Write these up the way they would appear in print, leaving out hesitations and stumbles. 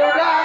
Thank you.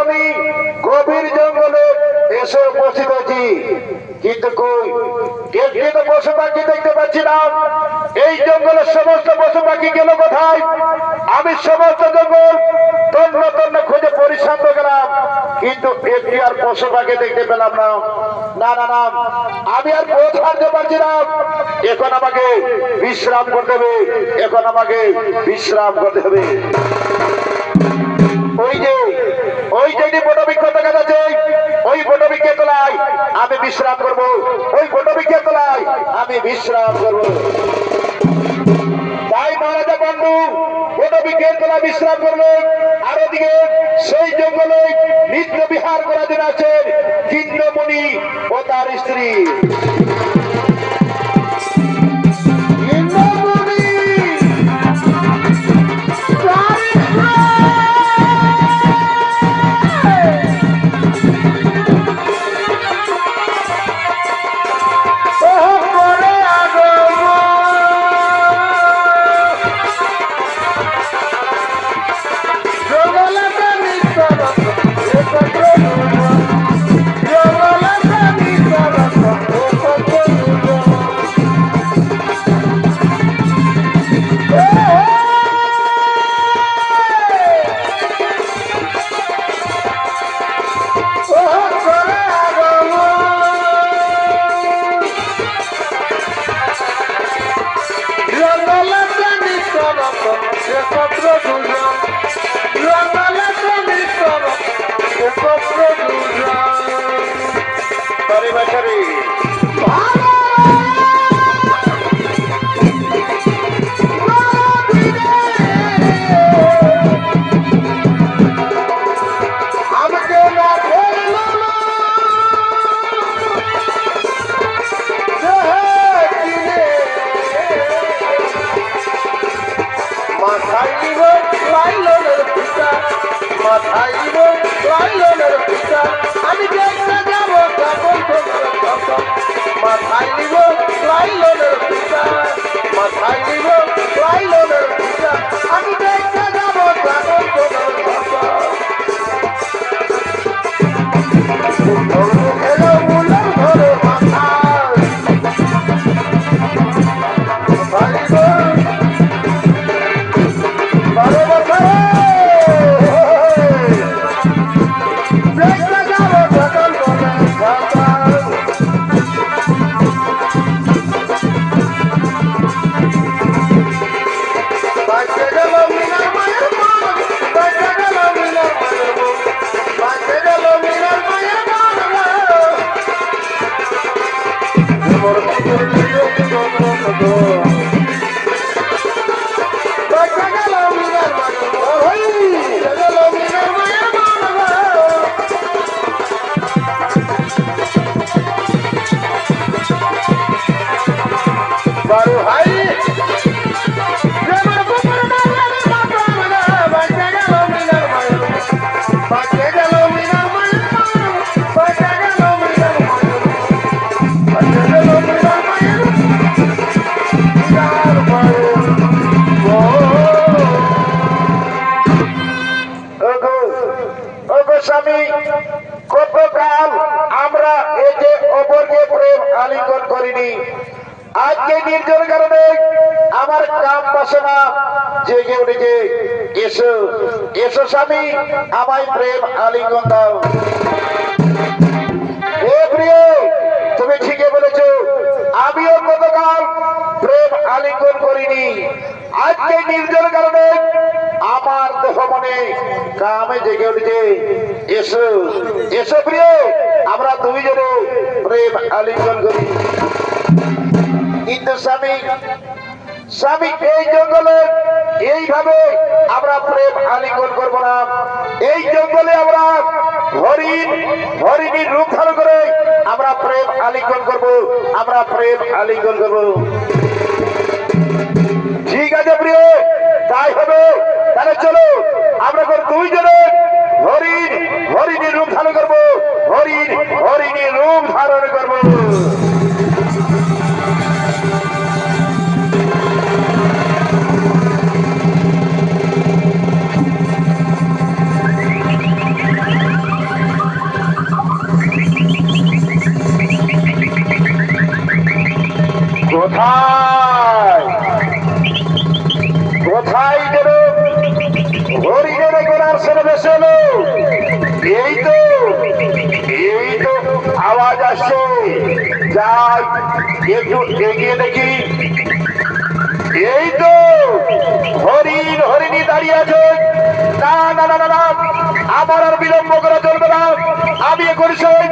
আমি গভীর জঙ্গলে এসে উপস্থিত আছি, কিন্তু কই একটি তো পশু পাখি দেখতে পাচ্ছি না। এই জঙ্গলের সমস্ত পশু পাখি গেল কোথায়? আমি সমস্ত জঙ্গল তন্ন তন্ন খুঁজে পরিশ্রান্ত গেলাম, কিন্তু একটি আর পশু পাখি দেখতে পেলাম না। না না না, আমি আর পথ হারতে পারছি না। এখন আমাকে বিশ্রাম করতে হবে, এখন আমাকে বিশ্রাম করতে হবে। ওই যে বটবৃক্ষ দেখা যাচ্ছে, ওই বটবৃক্ষের তলায় আমি বিশ্রাম করবো। ওই বটবৃক্ষের তলায় আমি বিশ্রাম করবো। তাই মহারাজা বন্ধু বটবৃক্ষের তলায় বিশ্রাম করলেন। আর ওদিকে সেই জঙ্গলে নিত্য বিহার করার জন্য আছেন কিন্নমণি ও তার স্ত্রী। আমি দেখতে যাবো মাথায় নিব লাইলনের পিতা, মাথায় নিব লাইলনের পিতা। আমি দেখতে যাবো স্বামী। গতকাল আমরা এই যে অপরকে প্রেম আলিঙ্গন করিনি, আজকে নির্জন কারণে আমার কাম বাসনা জেগে উঠেছে। এসো এসো স্বামী, আমায় প্রেম আলিঙ্গন দাও। হে প্রিয়, তুমি ঠিকই বলেছো, আমিও গতকাল প্রেম আলিঙ্গন করিনি। আজকে নির্জন কারণে আমার দেহ মনে কামে জেগে উঠেছে। এসো এসো প্রিয়, আমরা দুইজনে প্রেম আলিঙ্গন করি। কিন্তু স্বামী স্বামী, এই জঙ্গলে এইভাবে আমরা প্রেম আলিঙ্গন করব না। এই জঙ্গলে আমরা হরিণীর রূপ ধারণ করে আমরা প্রেম আলিঙ্গন করব, আমরা প্রেম আলিঙ্গন করব। ঠিক আছে প্রিয়, তাই হবে। তাহলে চলো আমরা দুইজনে হরিণীর রূপ ধারণ করবো। হরিণীর রূপ কোথায় কোথায় গেল হরিণের গোড়ার ছেলে বেসে এলো এই তো আওয়াজ আসছে যাই একটু এগিয়ে দেখি এই তো হরিণী দাঁড়িয়ে আছে না না না না না আমার আর বিলম্ব করা চলবে না আমি এখন সেই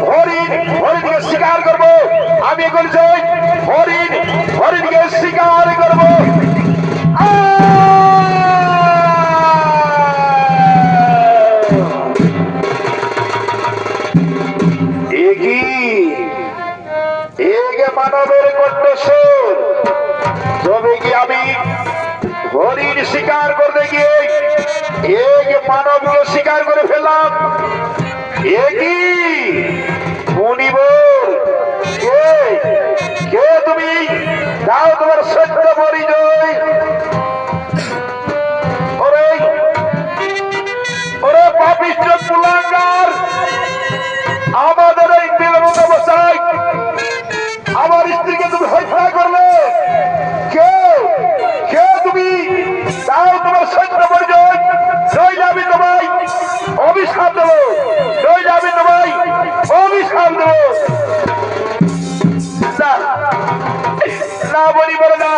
হরিণকে শিকার করবো আমি এখন সেই হরিণকে শিকার করবো মানবের কণ্ঠস্বর তবে কি আমি হরিণ শিকার করতে গিয়ে মানবকে শিকার করে ফেললাম একই মুনিবর কে তুমি দাও তোমার সত্য পরিচয় ওরে পাপিষ্ঠ কুলাঙ্গার আমাদের এই বিলম্ব অবস্থায় আমার স্ত্রীকে তুমি হত্যা করলে কে তুমি তাও তোমার সত্য পরিচয় নইলে আমি তোমায় অভিশাপ দেবো নইলে আমি তোমায় অভিশাপ দেবো না বলিব না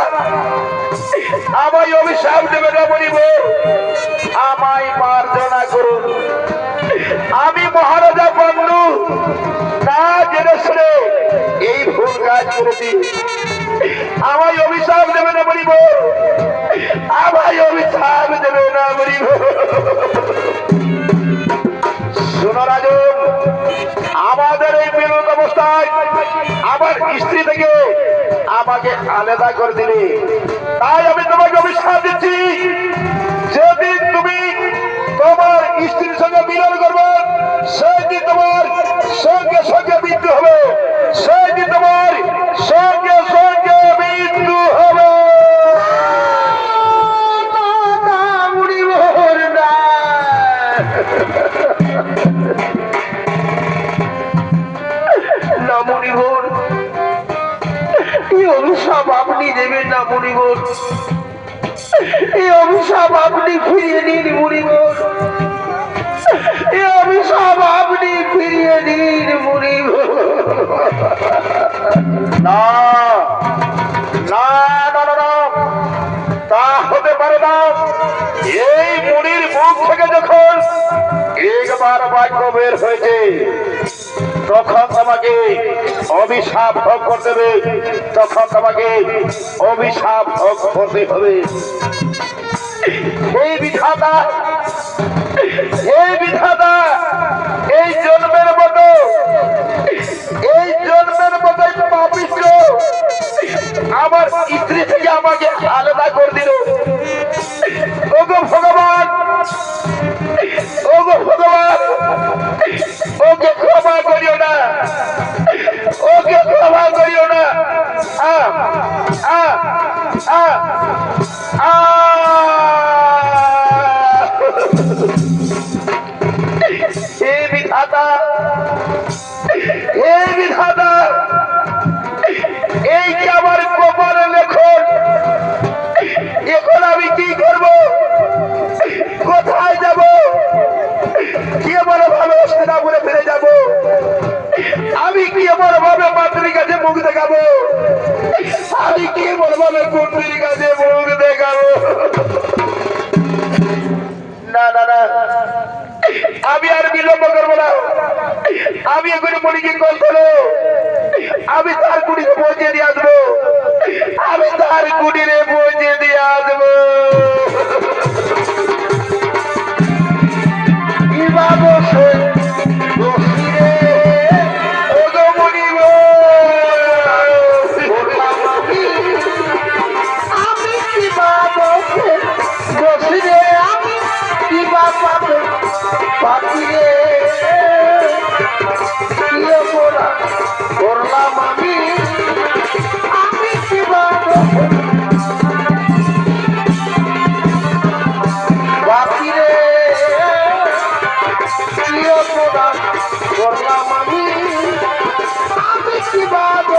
আমায় অভিশাপ দেবে না বলিব আমায় মার্জনা করুন আমি মহারাজা বন্ধু না জেনে শুনে এই ভুল কাজ করেছি আমায় অভিশাপ দেবে না বলিব আমায় অভিশাপ দেবে না বলিব শোনো রাজন আমাদের এই বিরোধ অবস্থায় আমার স্ত্রী থেকে আমাকে আলাদা করে দিলে তাই আমি তোমাকে অভিশাপ দিচ্ছি যেদিন তুমি তোমার স্ত্রীর সঙ্গে মিলন করবে সেদিন তোমার সঙ্গে সঙ্গে মৃত্যু হবে সেদিন তোমার সঙ্গে সঙ্গে মৃত্যু হবে না মুনিবর এই অভিশাপ আপনি দেবেন না মুনিবর এই অভিশাপ আপনি ফিরিয়ে নিন মুনিবর এই অভিশাপ আপনি ফিরিয়ে নিন মুনিবর না না না না না তা হতে পারে না এই মুনির মুখ থেকে যখন একবার বাক্য বের হয়েছে তখন তোমাকে অভিশাপ ভোগ করতে হবে তখন তোমাকে অভিশাপ ভোগ করতে হবে এই বিধাতা এই জন্মের মতো পাপিষ্ঠ আমার স্ত্রী থেকে আমাকে আলাদা করে দিল ওগো ভগবান ওকে ক্ষমা করিও না হে বিধাতা এই কি আমার কপালে লেখন এখন আমি কি করব কোথায় যাব কি বড় ভাবে হস্তিনাপুরে ফিরে যাব আমি কি বড় ভাবে মাতৃর কাছে মুখ দেখাবো আমি কি বড় ভাবে কুন্তির কাছে মুখ দেখাবো না না না আমি আর বিলম্ব করবো না আমি এখানে মনিকে কল করো আমি তার কুড়িকে পৌঁছে দিয়ে আসবো আমি তার কুটিরে পৌঁছে দিয়ে আসবো করলাম আমি কি বাদ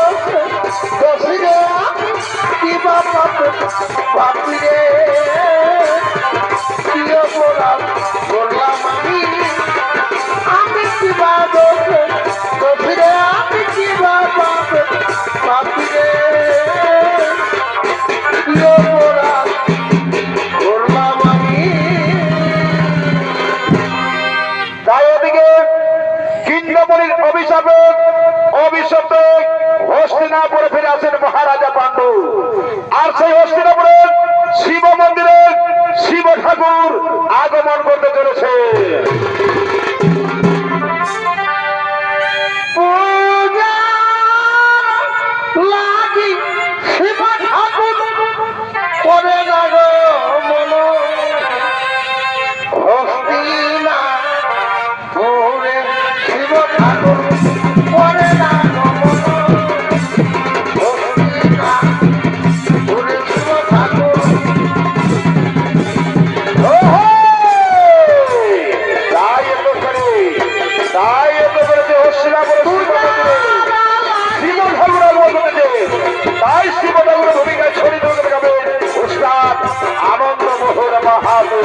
কি বাবা বাপি রে কি অপরাধ করলাম আমি কি বাবা ফিরে আমি কি বাবা বাপি রে কি অপরাধ করলাম আমি। তাই ওদিকে কিন্নমণির অভিশাপে অভিশপ্তে হস্তিনাপুরে ফিরে আসেন মহারাজা পাণ্ডু। আর সেই হস্তিনাপুরের শিব মন্দিরে শিব ঠাকুর আগমন করতে চলেছে। পূজা লাগি শিব ঠাকুর করে না গো মন হস্তিনা পুরে শিব ঠাকুর করে না গো মন হস্তিনা পুরে শিব ঠাকুর। তাই এত করেছে হস্তিনাপুরে শিব ঠাকুর আগমন করেছে। তাই শিব ঠাকুরের ভূমিকায় ছড়িয়ে ধরে যাবে উস্তাদ আনন্দ মোহন মাহাতো।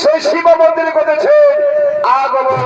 সেই শিব মন্দিরে করেছে আগমন।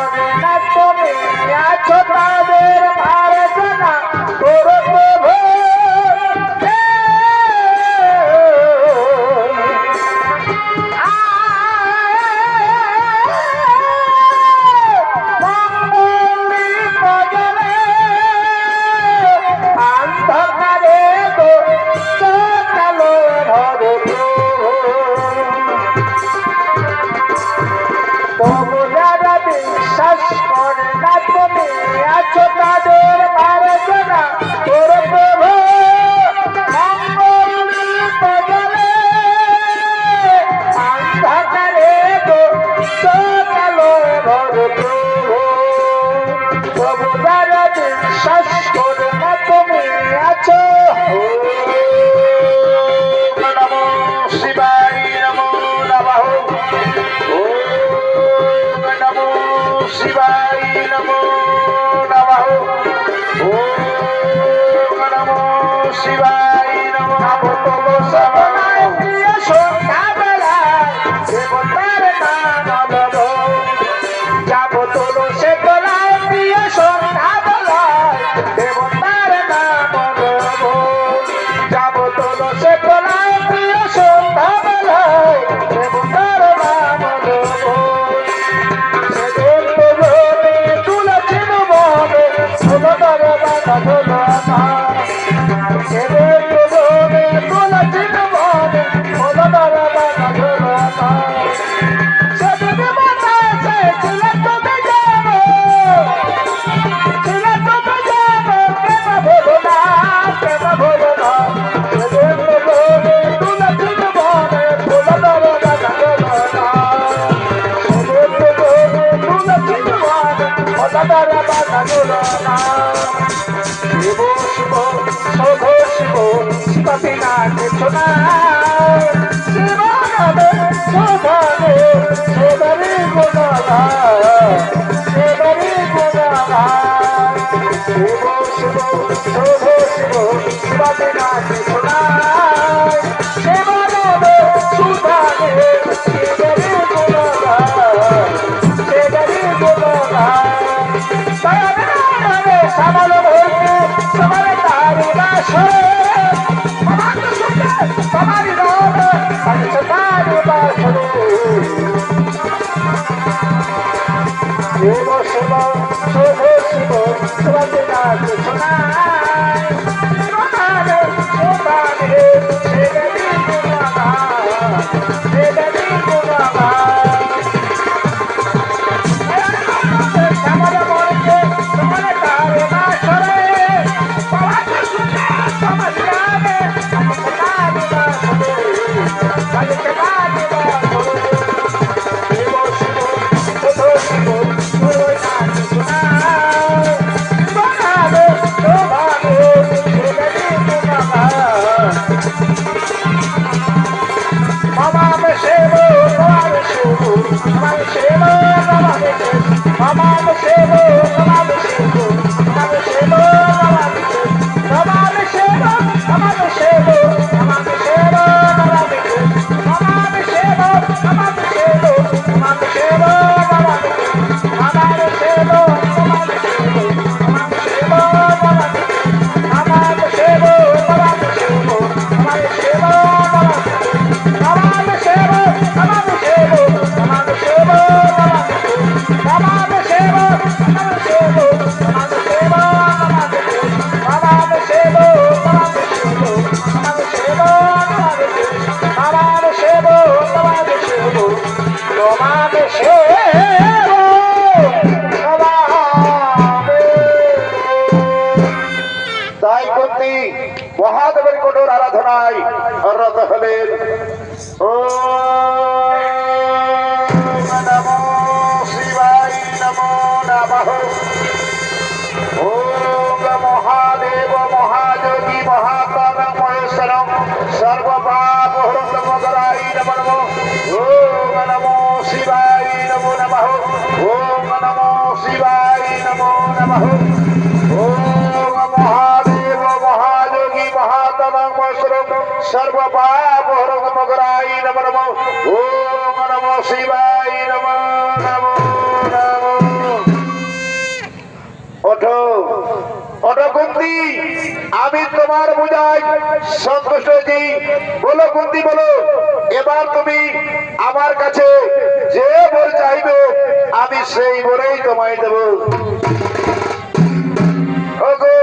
করে না তুমি আছো তাদের মার্জনা করো প্রভু বিশ্বাস করে না তুমি আছো তাদের মার্জনা করো প্রভু মঙ্গলিত জলে অন্ধকারে গো কালো ঘর প্রভু প্রভু যারা বিশ্বাস করে না তুমি আছো নমো শিবায় নমো নমঃ নমো শিবায় নমো নমঃ ওম নমো শিবায় নমো নমঃ সবাই প্রিয় সন্ধ্যাবেলা দেবতার নাম লব যাব তুলসী তলায় প্রিয় সন্ধ্যাবেলা দেবতার নাম লব যাব তুলসী তলায় প্রিয় সন্ধ্যাবেলায় দেবতার নাম লব শিব শিব শোধ শিব শিবতে না কিছু না শিব নামে শোধনে শিবরে গুণগা শিবরে গুণগা শিব শিব শোধ শিব শিবতে না কিছু না শিব নামে শোধনে শিবরে গুণগা শিবরে গুণগা সামাল ভরতে সবার তারি বাসরে সবারই রব তারি বাসরে শিব শিব শোধ শিব তোমাকে নাচ শোনায় শোনারে শোনারে সেবেরি গুণাগা সেবেরি গুণাগা সামাল ভরতে সবার তারি বাসরে মহাদেবের কঠোর আরাধনায় রত হলেন। নমো শিবায় নমো নমঃ। ওম মহাদেব মহাযোগী মহাকাল মহেশ্বরম সর্বপাপ হরণমকরায় নমঃ। ওম নমো শিবায় নমো নমঃ। ওম নমো শিবায় নমো নমঃ। ওম মহাদেব মহাযোগী মহাকাল মহেশ্বরম সর্বপাপ হরণমকরায় নমঃ। ওম নমো শিবায় নমো নমো নমঃ। ওঠো ওঠো কুন্তি, আমি তোমার বুঝাই সন্তুষ্ট হয়েছি। বলো কুন্তি বলো, এবার তুমি আমার কাছে যে বর চাইবে আমি সেই বরেই তোমায় দেব। ওগো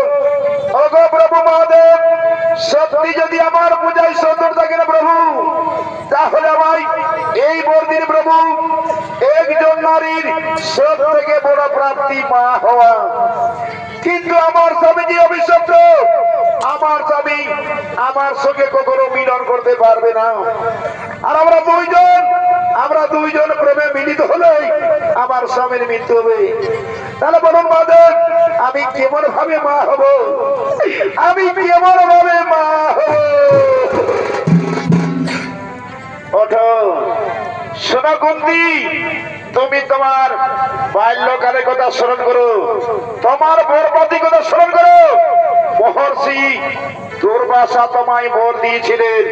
ওগো প্রভু মহাদেব, সত্যি যদি আমার পূজায় সন্তুষ্ট থাকে না প্রভু, তাহলে আমায় এই বর দিন প্রভু। একজন নারীর সব থেকে বড় প্রাপ্তি মা হওয়া, কিন্তু আমার স্বামী যে অভিশপ্ত, আমার স্বামী আমার সঙ্গে কখনো মিলন করতে পারবে না। আর আমরা দুইজন প্রেমে মিলিত হলেই আমার স্বামীর মৃত্যু হবে। তাহলে বলুন মহাদেব, আমি কেমন ভাবে মা হব? আমি কেমন ভাবে মা হব? ওঠো শোনো কুন্তি, তুমি তোমার বাল্যকালের কথা স্মরণ করো, তোমার বরপতির কথা স্মরণ করো। মহর্ষি দুর্বাসা তোমায় বর দিয়েছিলেন,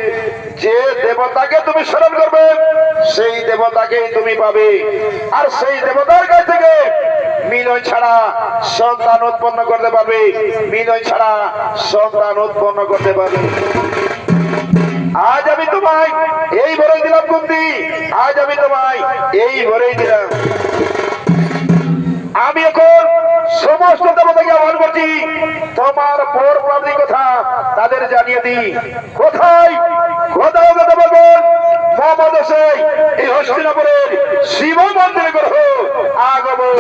যে দেবতাকে তুমি স্মরণ করবে সেই দেবতাকেই তুমি পাবে। আর সেই দেবতার কাছ থেকে মিলন ছাড়া সন্তান উৎপন্ন করতে পারবে, মিলন ছাড়া সন্তান উৎপন্ন করতে পারবে। আজ আমি তোমায় এই বরেই দিলাম কুন্তি, আজ আমি তোমায় এই বরেই দিলাম। আমি এখন সমস্ত দেবতাকে আহ্বান করছি, তোমার পর প্রাপ্তির কথা তাদের জানিয়ে দিই। কোথায় কোথাও দেবগণ মহাদেশে এই হস্তিনাপুরের শিব মন্দিরে গ্রহ আগমন।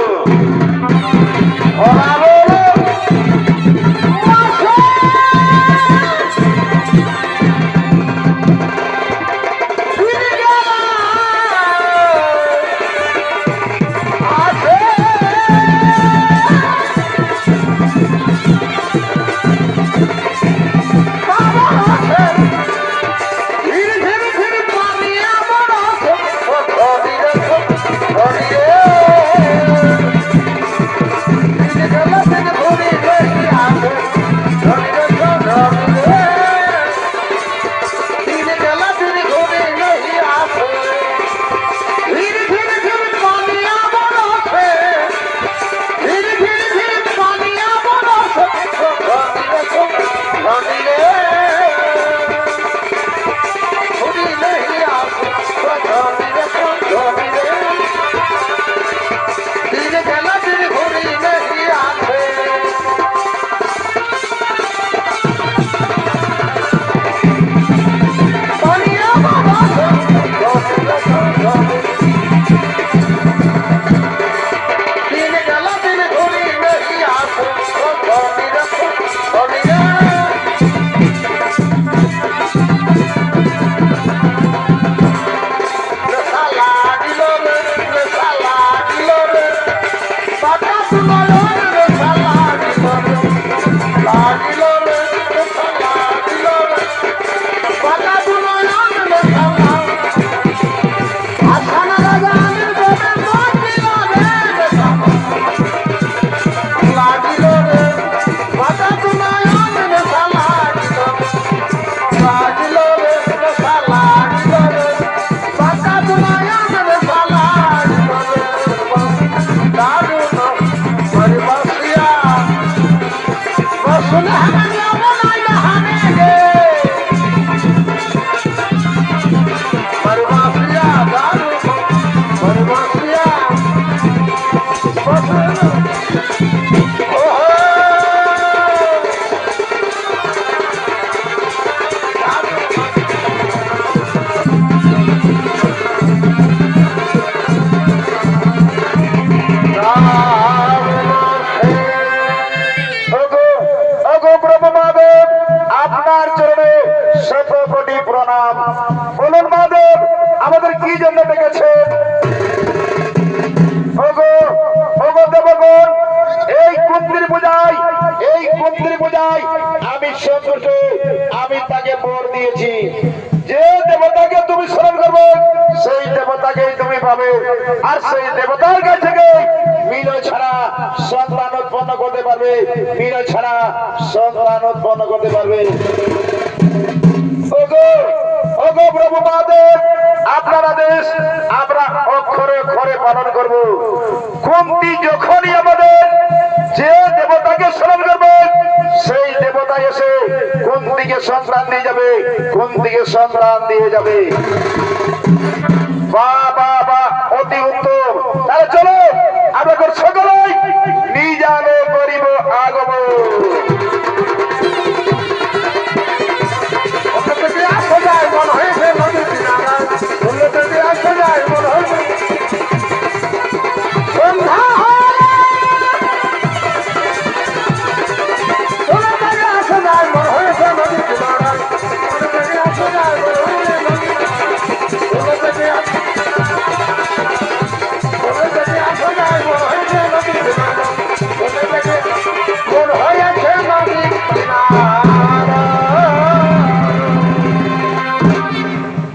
আপনার চরণে শত কোটি প্রণাম। বলুন মহাদেব, আমাদের কি জন্য ডেকেছেন? ওগো ওগো দেবগণ, এই কুন্তির পূজায় আমি সন্তুষ্ট, আমি তাকে বর দিয়েছি। যে দেবতাকে তুমি স্মরণ করবে সেই দেবতাকেই তুমি পাবে। আর সেই দেবতার কাছ থেকে মিলন ছাড়া সন্তান উৎপন্ন করতে পারবে, মিলন ছাড়া সন্তান উৎপন্ন করতে পারবে। ওগো ওগো প্রভু মহাদেব, আপনার আদেশ আমরা অক্ষরে অক্ষরে পালন করব। কুন্তি যখনই আমাদের যে দেবতা দিয়ে যাবে, কোন দিকে সন্ধান দিয়ে যাবে। বাহ বাহ বাহ, অতি উত্তম। তাহলে চলো আমরা সকলেই নিজানে করিব আগমন। আসা যায় মন হয়েছে নদীর কিনারায়, আসা যায় মন হয়েছে সন্ধ্যা আসা যায় মন হয়েছে নদীর কিনারায়, আসা যায় মন হয়েছে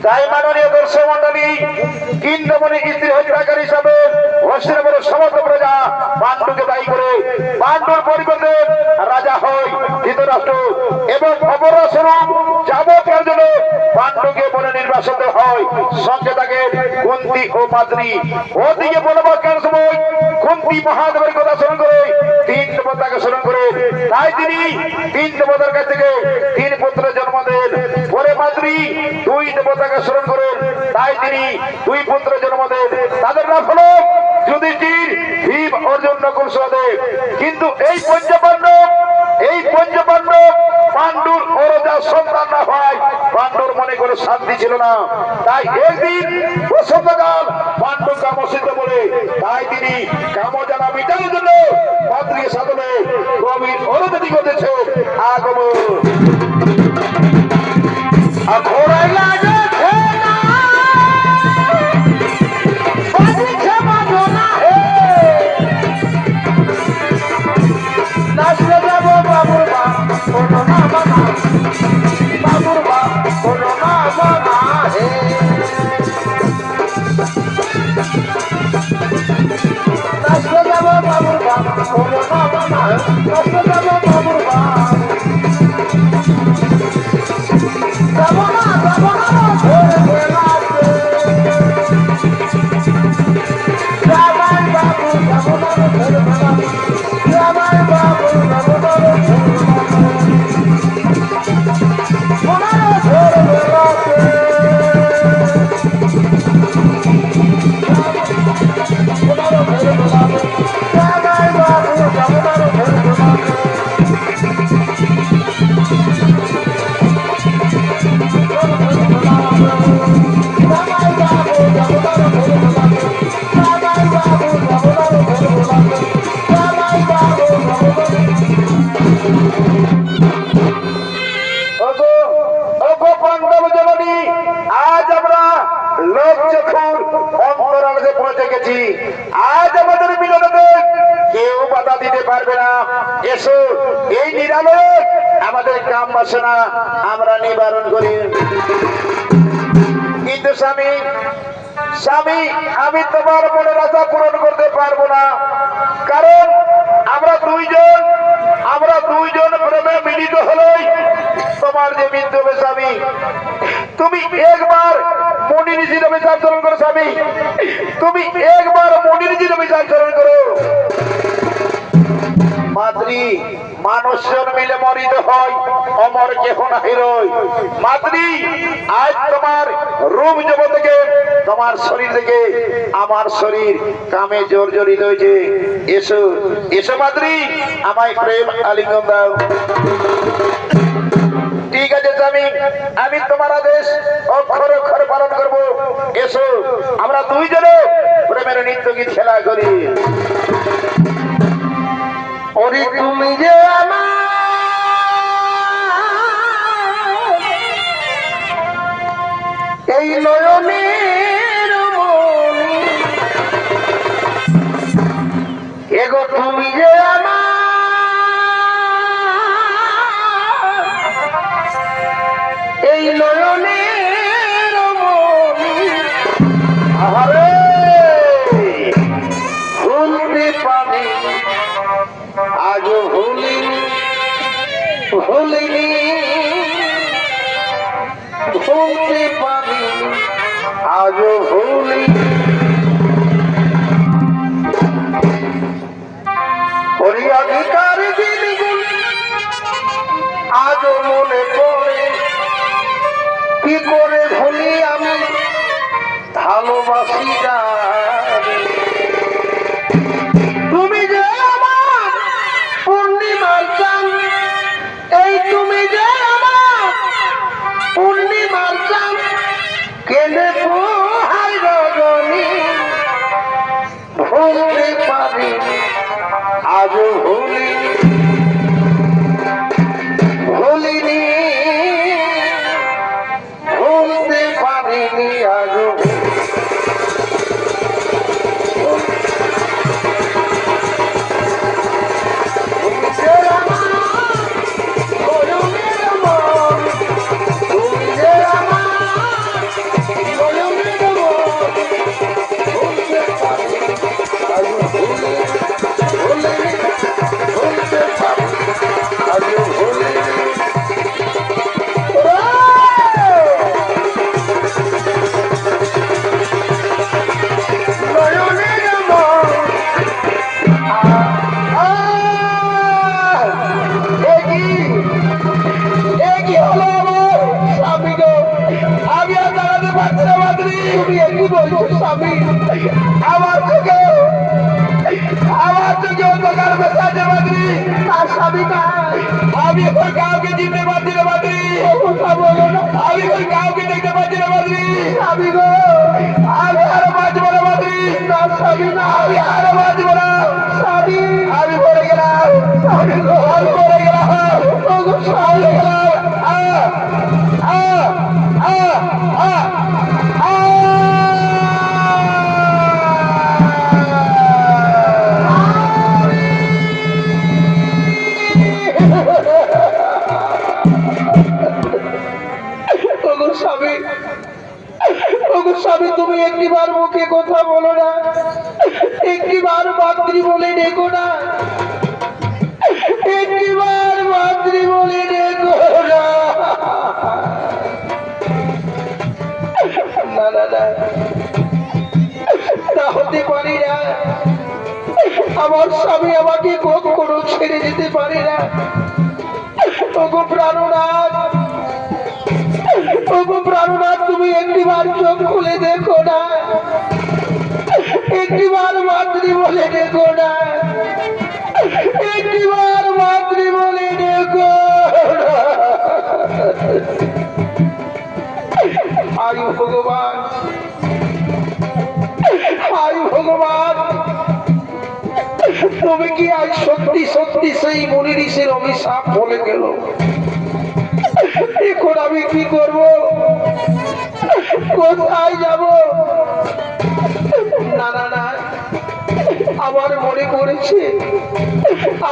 তাই মাননীয় দর্শক মন্ডলী, কিন্নমণি স্ত্রী হত্যাকারী হিসাবে হস্তিনাপুরের সমস্ত প্রজা পাণ্ডুকে দায়ী করে পাণ্ডুর পরিবর্তে রাজা হয় ধৃতরাষ্ট্র এবং অপরাস্বরূপ যাবতীয় জন্য পাণ্ডুকে বলে নির্বাসন হয়। সঙ্গে থাকে কুন্তী ও মাদ্রী। ওদিকে বনবাসের সময় কুন্তী মহাদেবের কথা স্মরণ করে তিন দেবতাকে স্মরণ করে, তাই তিনি তিন দেবতার কাছ থেকে তিন পুত্রের জন্ম দেন। পরে মাদ্রী দুই দেবতাকে স্মরণ করেন, তাই তিনি দুই পুত্রের জন্ম দেন। তাদের নাম হল যুধিষ্ঠির, ভীম, অর্জুন, নকুল, সহদেব। কিন্তু এই পঞ্চপাণ্ডব পাণ্ডুর অরজা সন্তান না হয় পাণ্ডুর মনে করে শান্তি ছিল না। তাই একদিন বসন্তকাল পাণ্ডু কামসিদ্ধ বলে, তাই তিনি কামজানা মিটানোর জন্য মাতৃ সাধনে গভীর অনুমতি করতেছে আগমন। ঘোড়ায় লাগে আজ আমাদের মিলনে কেউ বাধা দিতে পারবে না। এসো, এই নিরালয় আমাদের কাম বাসনা আমরা নিবারণ করি। কিন্তু স্বামী, আমি তোমার মনের আশা পূরণ করতে পারবো না, কারণ আমরা দুইজন প্রেমে মিলিত হলেই তোমার যে মৃত্যু হবে। স্বামী, তুমি একবার মনির হিসেবে আচরণ করো। স্বামী, তুমি একবার মনির হিসেবে আচরণ করো। মাতৃ, মানুষজন মিলে মরিত হয়, অমর কেহ নাহি রয়। মাতৃ, আজ তোমার রূপ জগৎ থেকে, তোমার শরীর থেকে আমার শরীর কামে জর্জরিত হয়েছে। এসো এসো মাতৃ, আমায় প্রেম আলিঙ্গন দাও। ঠিক আছে স্বামী, আমি তোমার আদেশ অক্ষরে অক্ষরে পালন করব। এসো, আমরা দুইজনে প্রেমের নৃত্য গীত খেলা করি। ওরে তুমি যে আমার এই নয়নের মণি, এগো তুমি যে আমার এই নয়নের মণি, আরে ভুলতে পারি আজ ভুলিনি ভুলতে পারি আজ ভুলি। অধিকার দিনগুলি আজ মনে পড়ে, কি করে ভুলি আমি ভালোবাসি না তুমি যে আমার পূর্ণিমার চাঁদ এই তুমি যে আমার পূর্ণিমার চাঁদ কেনে পোহাই রজনী ভুলতে পারি আজ ভুলিনি ভুলতে পারিনি আজ আমার চোখে অন্ধকার বেসাতে বাদরি তার স্বামীটা আমি এখন কাউকে চিনতে পারছি না বাদরি আমি এখন কাউকে দেখতে পাচ্ছি না বাদরি আমি গো আমি আরো বাঁচবো না বাদরি তার স্বামী না আমি আরো বাঁচবো না স্বামী আমি পড়ে গেলাম আমি পড়ে গেলাম পড়ে গেলাম স্বামী তুমি একটিবার মুখে কথা বলো না একটিবার মাতৃ বলে ডেকো না একটিবার মাতৃ বলে ডেকো না না না না হতে পারি না আমার স্বামী আমাকে কখনো ছেড়ে যেতে পারে না ওগো প্রাণনাথ ওগো প্রাণনাথ তুমি একটিবার চোখ খুলে দেখো না একটিবার মাতৃ বলে দেখো না একটিবার মাতৃ বলে দেখো আয়ু ভগবান আয়ু ভগবান তুমি কি আজ সত্যি সত্যি সেই মুনি ঋষির অভিশাপ বলে গেল এখন আমি কি করব কোথায় যাব না না না আমার মনে পড়েছে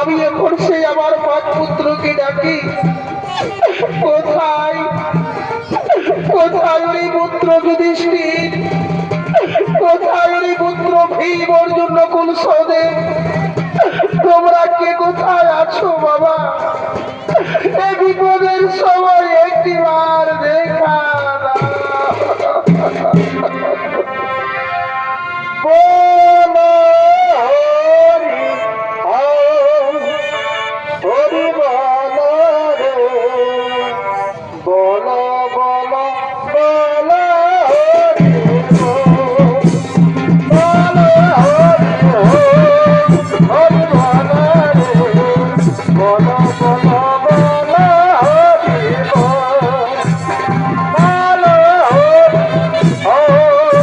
আমি এখন সেই আমার পাঁচ পুত্রকে ডাকি কোথায় কোথায় ওই পুত্র যুধিষ্ঠির কোথায় ওই পুত্র ভীম অর্জুন নকুল সহদেব তোমরা কে কোথায় আছো বাবা এই বিপদের সময় একটিবার দেখা বলো হরি হরি বলো রে বলো বলো বলো হরি বলো হরি হরি বলো রে বলো বলো বলো হরি বলো হরি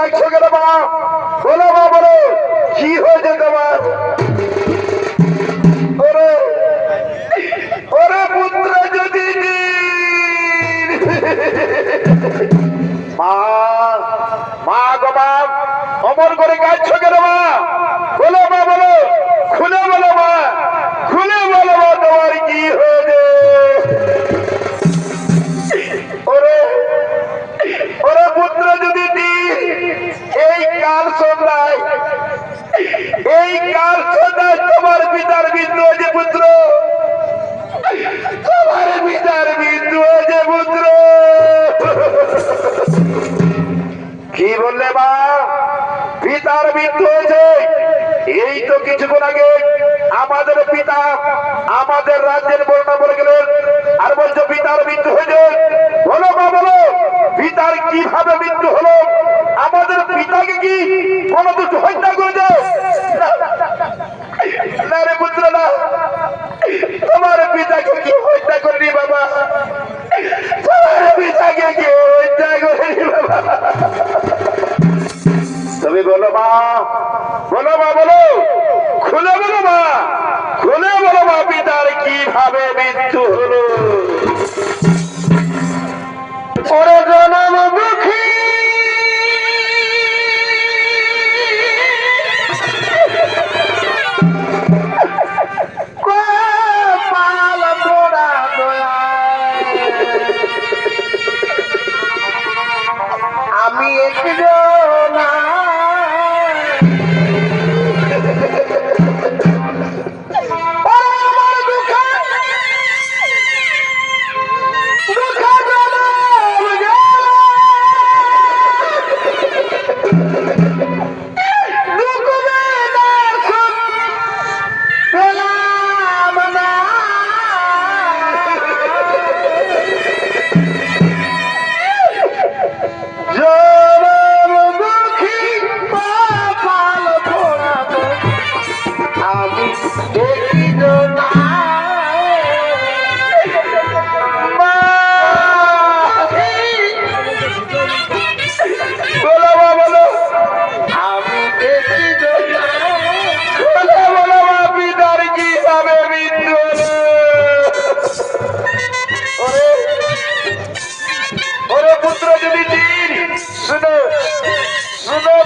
ডাকছো কেন মা? বলো মা, বলো কি হয়েছে তোমার? ওরে ওরে পুত্র যদি মা, মা গো মা, অমর করে কাঁদছো কেন মা? বলো মা, বলো, খুলে বলো মা, খুলে বলো মা, তোমার কি হয়েছে? ওরে ওরে পুত্র যদি এই কাল সন্ধ্যায়, এই কাল সন্ধ্যায় তোমার পিতার মৃত্যু হয়েছে পুত্র, তোমার পিতার মৃত্যু হয়েছে পুত্র। কি বললে মা? পিতার মৃত্যু হয়েছে? এই তো কিছুক্ষণ আগে আমাদের পিতা আমাদের রাজ্যের বর্ণনা বলে গেলেন, আর বলছো পিতার মৃত্যু হয়েছে। বলো মা, বলো পিতার কিভাবে মৃত্যু হলো? আমাদের পিতাকে কি কোন দুটো হত্যা করেছে? না রে পুত্র, না, তোমার পিতাকে কি হত্যা করেনি বাবা, তোমার পিতাকে কি হত্যা করেনি বাবা। তুমি বলো মা, বলো মা, বলো, খুলে বলো মা, খুলে বলো মা, পিতার কিভাবে মৃত্যু হলো? ওরে জনম দুঃখী কপাল পোড়া দয়ায়, আমি একজন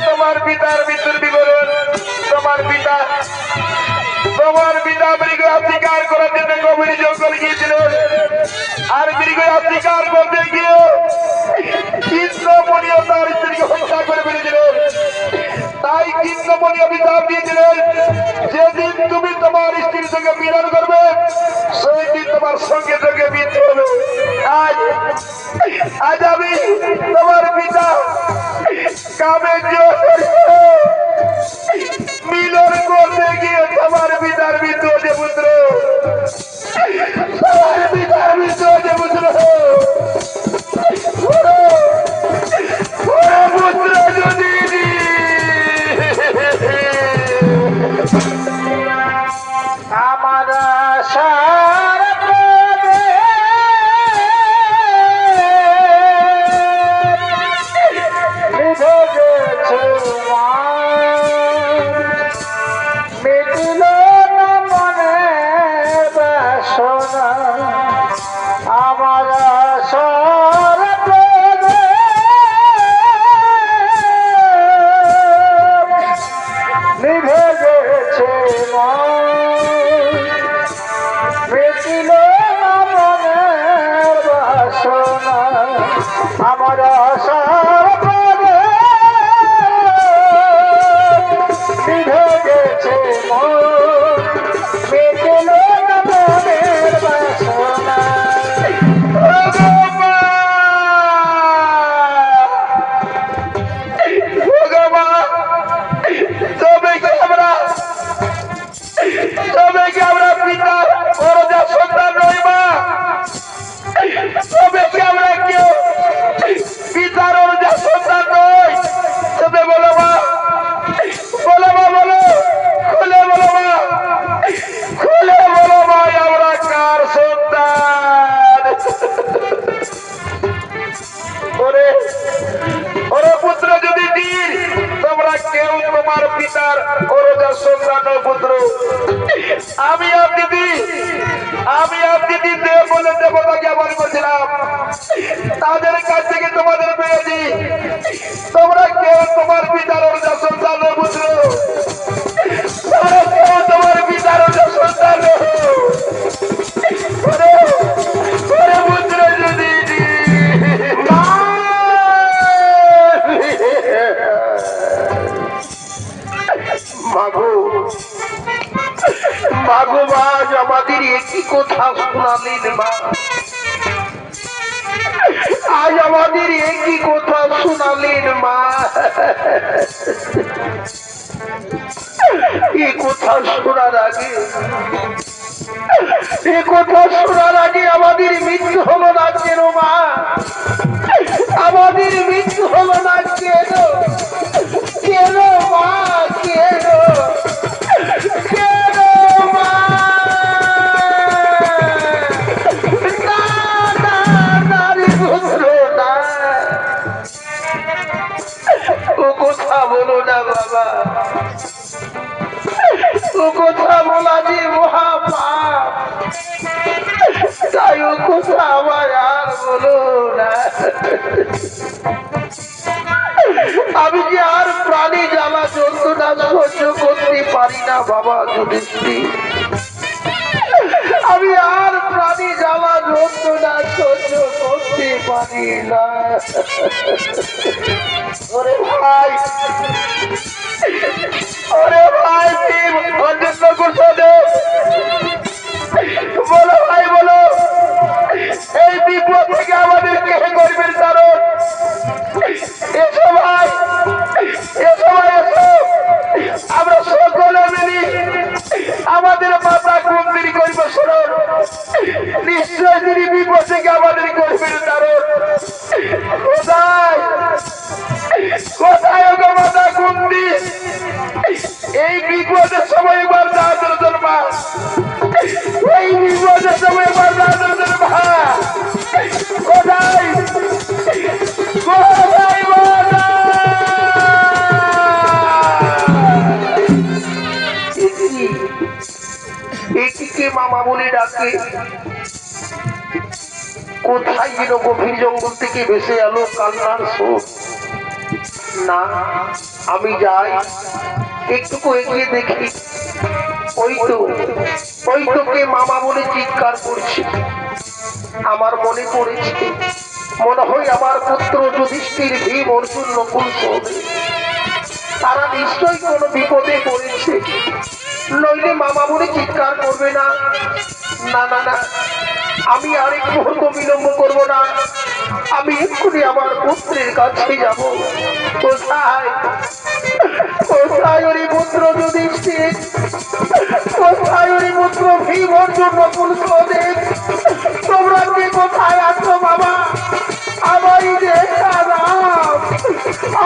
তোমার পিতার মৃত্যুর বিবরণ। তোমার পিতা মৃগ শিকার করার জন্য গভীর জঙ্গলে গিয়েছিলেন, আর মৃগ শিকার করতে গিয়ে ইন্দ্রমণিও তার স্ত্রীকে হত্যা করে ফেলেছিলেন। তাই ইন্দ্রমণি অভিশাপ দিয়েছিলেন, যেদিন তুমি তোমার স্ত্রীর সঙ্গে মিলন করবে সেই দিন তোমার সঙ্গে সঙ্গে মৃত্যু হবে। আজ আমি তোমার পিতা কামের মিলন করতে গিয়ে তোমার পিতার মৃত্যু হয়েছে পুত্র, তোমার পিতার মৃত্যু হয়েছে পুত্র। পুত্র যদি আমার আমার পুত্র, আমি আর দিদি দেব বলে দেবতাকে আবার করছিলাম, তাদের কাছ থেকে তোমাদের পেয়েছি। তোমরা কেউ তোমার পিতার সন্তান পুত্র, কেউ তোমার পিতার সন্তান পুত্র। যদি মাগো মাগো আজ আমাদের একই কথা শোনালেন মা, আজ আমাদের একই কথা শোনালেন মা। এই কথা শোনার আগে আমাদের মৃত্যু হলো না কেন মা? আমাদের মৃত্যু হলো না কেন? কেন মা? কেন কেন মা? না না না রে পুত্র, না, ও কথা বলো না বাবা, ও কথা বলা যে মহা পাপ, তাই ও কথা আমার আর বলো না। আমি যে আর প্রাণী জ্বালা যন্ত্রণা সহ্য করতে পারি না বাবা যুধিষ্ঠির, আমি আর প্রাণী জ্বালা যন্ত্রণা সহ্য করতে পারি না। ওরে ভাই, ওরে ভাই, অন্য করছো বলো ভাই, বলো এই বিপদ থেকে আমাদের কে করবেন? কারণ এসো ভাই, এসো ভাই, এসো, আমরা সকলে মিলি আমাদের মাতা কুন্দির করিব স্মরণ। নিশ্চয় তিনি বিপদ থেকে আমাদের করবেন। কারণ কোথায় কোথায় গো মাতা কুন্দি? এই বিপদের সময় একবার দাদর মা, এই বিপদের সময় একবার দাদর মা, কোথায় কোথায় মাতা? এটিকে মামা বলে ডাকে। কোথায় যেন গভীর জঙ্গল থেকে ভেসে এলো কান্নার সুর। না, আমি যাই, একটু এগিয়ে দেখি, ওই তো কে মামা বলে চিৎকার করছে। আমার মনে পড়েছে, মনে হয় আমার পুত্র যুধিষ্ঠির, ভীম, অর্জুন, নকুল, সহদেব, তারা নিশ্চয়ই কোনো বিপদে পড়েছে, নইলে মামা বলে চিৎকার করবে না। না না না, আমি আরেক মুহূর্ত বিলম্ব করবো না, আমি এক্ষুনি আমার পুত্রের কাছে যাব। কোথায় কোথায় ওরে পুত্র যুধিষ্ঠির? কোথায় ওরে পুত্র ভীম, অর্জুন, নকুল, সহদেব? তোমরা কে কোথায় আছো বাবা? আমায় দেখা দাও,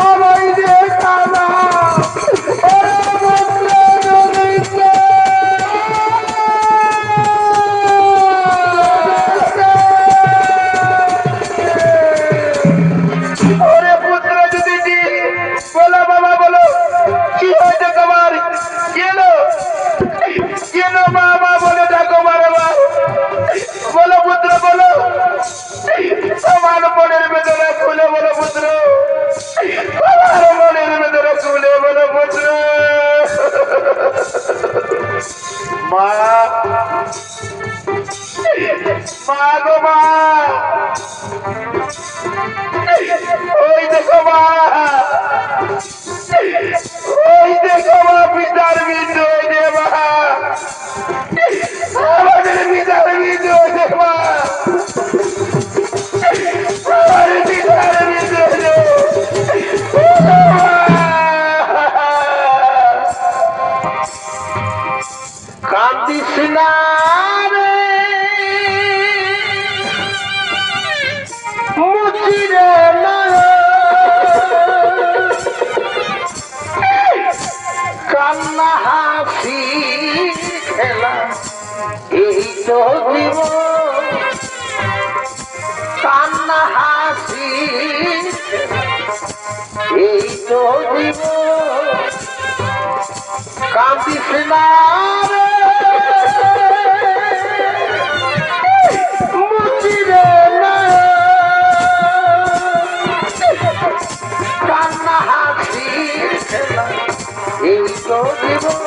আমায় দেখা দাও। ওরে পুত্র যুধিষ্ঠির, ওরে পুত্র যুধিষ্ঠির, বলো বাবা, বলো কি হয়েছে তোমার? কেন বাবা বলে ডাকো বাবা, বলো পুত্র, বলো তোমার মনের ভেতরে খুলে বলো পুত্র, তোমার মনের ভেতরে খুলে বলো পুত্র। মা, মা গো মা, ওই দেখো মা, ওই দেখো মা, পিতার মৃত্যু হয়েছে মা, আমাদের পিতার মৃত্যু হয়েছে মা, আমার পিতার মৃত্যু হয়েছে। কান্দিস না রে মুচিরে কান্না হাসি খেলা, এই তো জীবন। কান্না হাসি এই তো জীবন। কান্দিস না রে মুচিবে না কান্না হাসির খেলা এই তো জীবন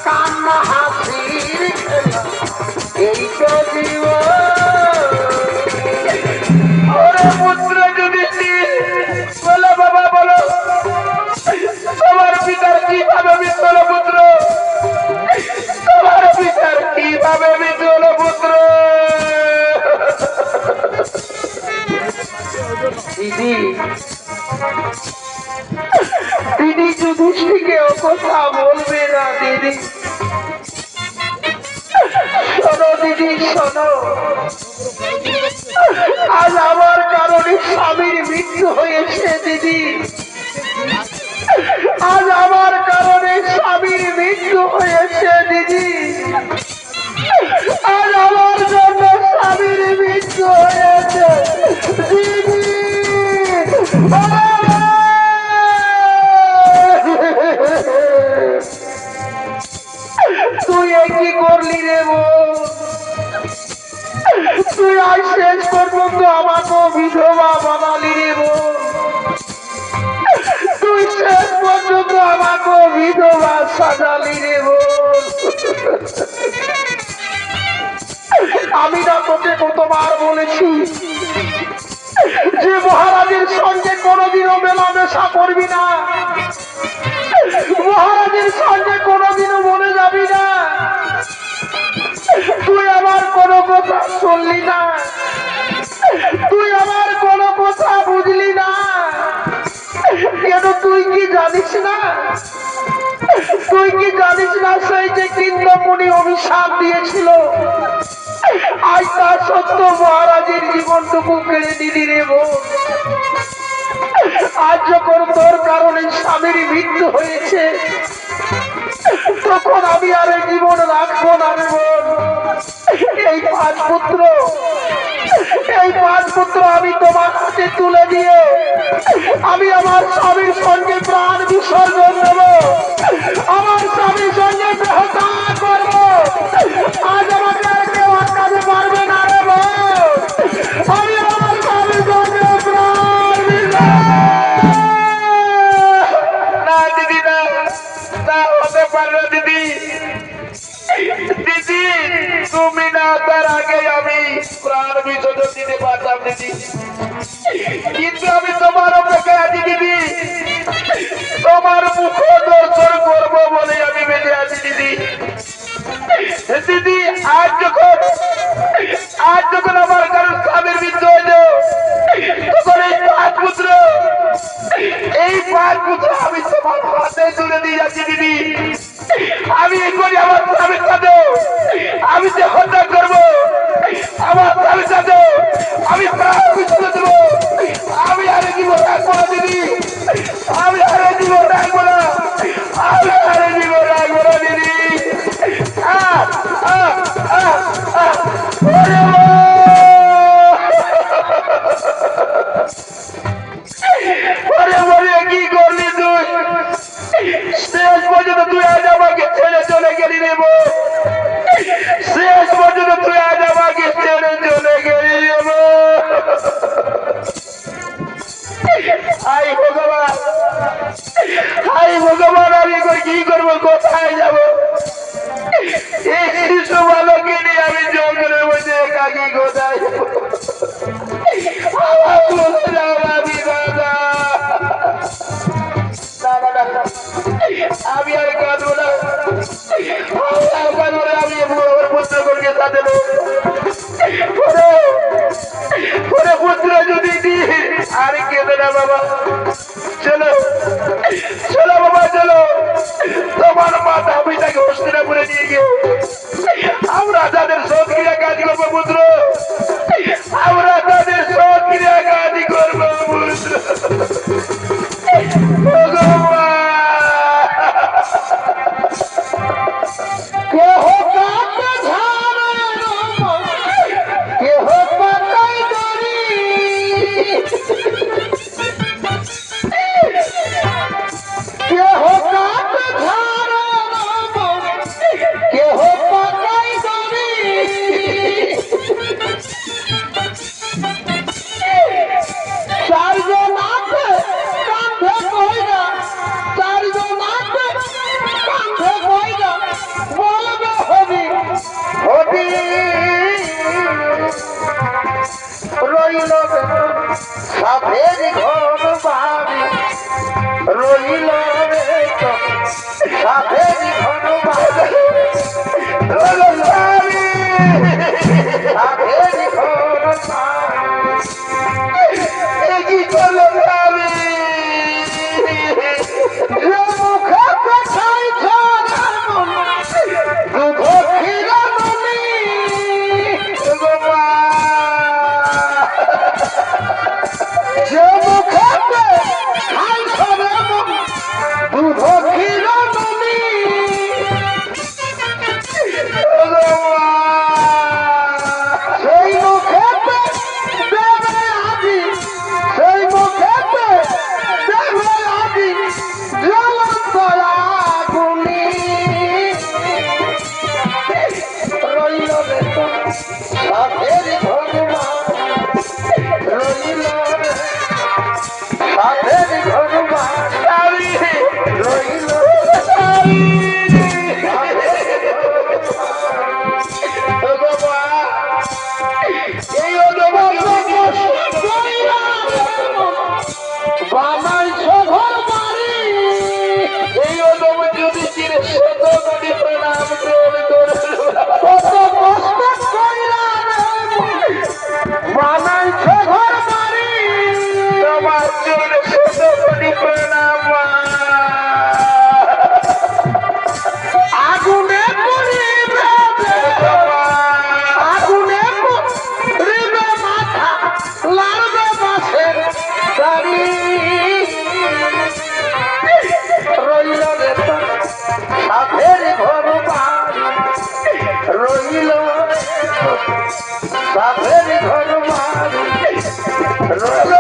কান্না হাসির খেলা এই তো জীবন ওরে পুত্র যদি বলো বাবা বলো তোমার পিতার কিভাবে মৃত্যু পুত্র তোমার পিতার কিভাবে মৃত্যু পুত্র দিদি দিদি যুধিষ্ঠিকে ও কথা বলবে না দিদি শোনো দিদি শোনো আজ আমার কারণে স্বামীর মৃত্যু হয়েছে দিদি আজ আমার কারণে স্বামীর মৃত্যু হয়েছে দিদি আজ আমার জন্য স্বামীর মৃত্যু হয়েছে দিদি তুই কি করলি রে বোন তুই আজ শেষ পর্যন্ত আমাকে বিধবা বানালি রে বোন তুই শেষ পর্যন্ত আমাকে বিধবা সাজালি রে বোন আমি না তোকে কতবার বলেছি যে মহারাজের সঙ্গে কোনোদিনও মেলামেশা করবি না মহারাজের সঙ্গে কোনোদিনও মনে যাবি না তুই আমার কোনো কথা শুনলি না তুই আমার কোনো কথা বুঝলি না কেন তুই কি জানিস না তুই কি জানিস না সেই যে কিন্দমণি অভিশাপ দিয়েছিল আজ তা সত্য মহারাজের জীবনটুকু কেড়ে দিলি রে বোন আজ যখন তোর কারণে স্বামীর মৃত্যু হয়েছে তখন আমি আর জীবন রাখবো না রে বোন এই পাঁচ পুত্র আমি তোমার হাতে তুলে দিয়ে আমি আমার স্বামীর সঙ্গে প্রাণ বিসর্জন দেব আমার স্বামীর সঙ্গে দেহত্যাগ করব আজ আমাকে আর কেউ আটকাতে পারবে না রে বোন আমি আমার স্বামীর সঙ্গে প্রাণ না দিদি না হতে পারবে দিদি দিদি তুমি না তার আগে আমি প্রাণ বিসর্জন দিতে পারতাম দিদি কিন্তু আমি তোমার অপেক্ষায় আছি দিদি তোমার মুখ দর্শন করবো বলে আমি বেঁচে আছি দিদি দিদি আজ যখন আমার কারণ স্বামীর মৃত্যু হইল তখন এই পাঁচ পুত্র আমি তোমার হাতে তুলে দিয়ে যাচ্ছি দিদি আমি করি আমার স্বামীর সাথে আমি যে হত্যা করবো আমার স্বামীর সাথে আমি প্রাণ বিসর্জন দেবো আমি আরে জীবন রাখবো না দিদি আমি আরে জীবন রাখবো না আমি আরে জীবন রাখবো না দিদি কি করলি তুই শেষ পর্যন্ত তুই আজ আমাকে ছেড়ে চলে গেলি রে বোন শেষ পর্যন্ত তুই আজ আমাকে ছেড়ে চলে গেলি রে বোন হাই ভগবান আমি কি করবো কোথায় যাবো এই শিশু বালককে নিয়ে আমি জঙ্গলের মধ্যে একাকি কোথায় যাবো আমি আর কাঁদবো না আমি আমার পুত্রকে সাথে পুত্র যদি আর কেঁদে না বাবা চলো চলো বাবা চলো তোমার মাথা আমি তাকে হস্তিনাপুরে নিয়ে গিয়ে আমরা তাদের সৎ ক্রিয়া কাজ করবো পুত্র আমরা তাদের সৎ ক্রিয়া কাজ করবো পুত্র কে রইল সাধের ঘর বাড়ি রইল রে সাধের ঘর বাড়ি রইল সাধের ঘর বাড়ি কি করলো আমি মুখে কোথায় দুধ খিরা ননি যে মুখে খাই করে দুধ খিরা ননি সেই মুখে দেবে আজি সেই মুখে দেবে আজি জ্বলন্ত আগুনি রইল রে সাধের ভগবান রইল রে সাধের ভগবান রইল এই বানাইছ ঘর বাড়ি এই অদম যদি চিরে শত কোটি প্রণাম কত কষ্ট কইরা বানাইছ ঘর বাড়ি তোমার চিরে শত কোটি প্রণাম আগুনে পুড়িবে আগুনে পুড়িবে মাথা লাগবে বাসের দাড়ি রইল রে সাধের ঘর বাড়ি রইল সাধের ঘর বাড়ি রইল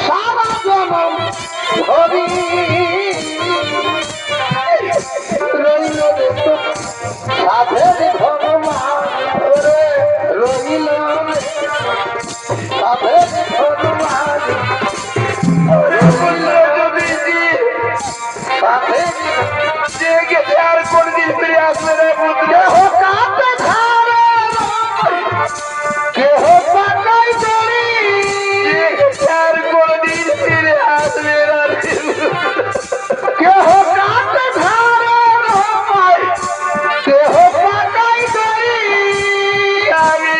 সারা জনম ধরি রইল রে সাধের ভগবান রইল সাধের ভগবান রইল সাধের যে গেছে আর কোনদিন ফিরে আসবে না বুঝলে কাঁদে ধারে কেহ পাকাই দড়ি আর কোনদিন ফিরে আসবে না কেহ কাঁদে ধারে কেহ পাকাই দড়ি আমি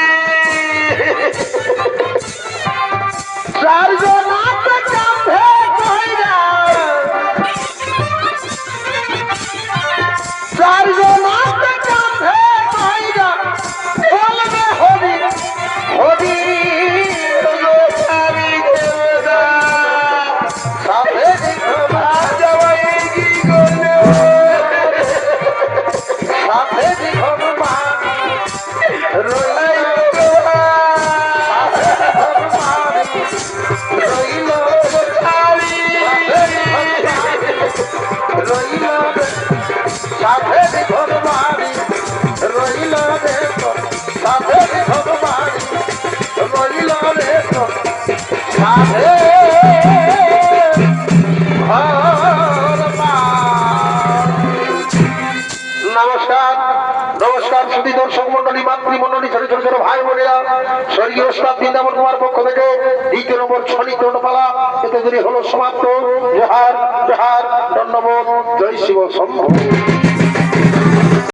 চারজন হাতে কাঁধে কইরা চারজন হাতে কাঁধে কইরা বলবে হরি হরি আমি দেবতা সাধের ঘর যাওয়াই কি করলে সাধের ঘর রইল রইল রইল সাধের ঘর বাড়ি রইল রে সাধের ঘর বাড়ি রইল রে সাধের ঘর নমস্কার নমস্কার সুধী দর্শক মন্ডলী মাতৃমন্ডলী ছোট ছোট ছোট ভাই বোনেরা স্বর্গীয় ওস্তাদ বৃন্দাবন কুমার পক্ষ থেকে 2 নম্বর ছড়ি দণ্ডপালা এতে হলো সমাপ্ত। জোহার জোহার ধন্যবাদ। জয় শিব শম্ভু।